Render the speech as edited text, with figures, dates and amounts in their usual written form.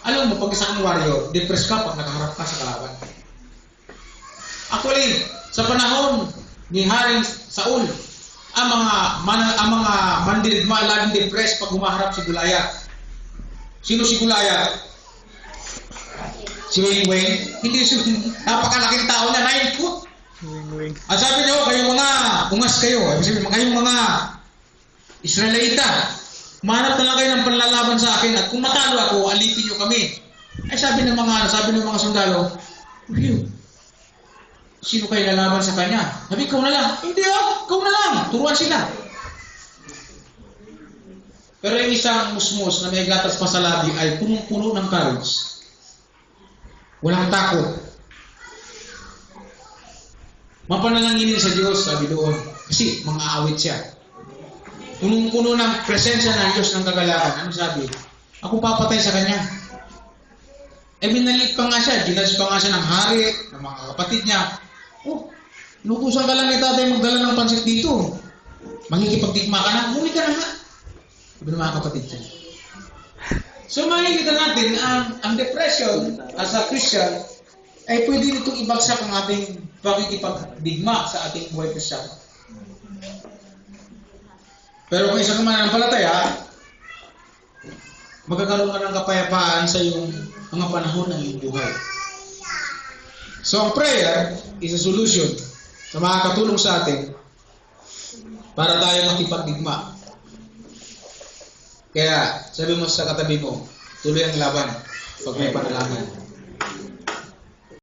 Alam mo, pag isa kang warrior, depressed ka pag nakaharap ka sa kalaban. Actually, sa panahon ni Haring Saul, ang mga mandirigma laging depressed pag humaharap si Goliath. Sino si Goliath? Si Wing Wing? Hindi si napakalaking tao na 9 foot. At sabi niyo, kayong mga ungas kayo, kayong mga Israelita, manap na lang kayo ng panlalaban sa akin at kung matalo ako, alipin niyo kami. Ay sabi ng mga sundalo, sino kayo lalaban sa kanya? Sabi, ikaw na lang. Hindi ikaw na lang. Turuan sila. Pero yung isang musmos na may gatas pa sa labi ay punong-puno ng courage. Walang takot. Mapanalanginin sa Diyos, sabi doon. Kasi mga awit siya. Punong-puno ng presensya ng Diyos ng kagalakan. Ano sabi? Ako papatay sa kanya. Minalit pa nga siya. Ginadge pa nga siya ng hari, ng mga kapatid niya. Inutusan ka lang ni tatay magdala ng pansit dito. Makikipagdigma ka na. Muli ka na nga. Sabi ng mga kapatid niya. So makikita natin ang depression as a Christian ay pwede nitong ibagsak ang ating pakikipagdigma sa ating buhay Christian. Pero kung isa ka mananampalataya, magkakaroon ka ng kapayapaan sa iyong mga panahon ng iyong buhay. So ang prayer is a solution na makakatulong sa atin para tayo makipagdigma. Kaya sabi mo sa katabi mo, tuloy ang laban pag may panalangin.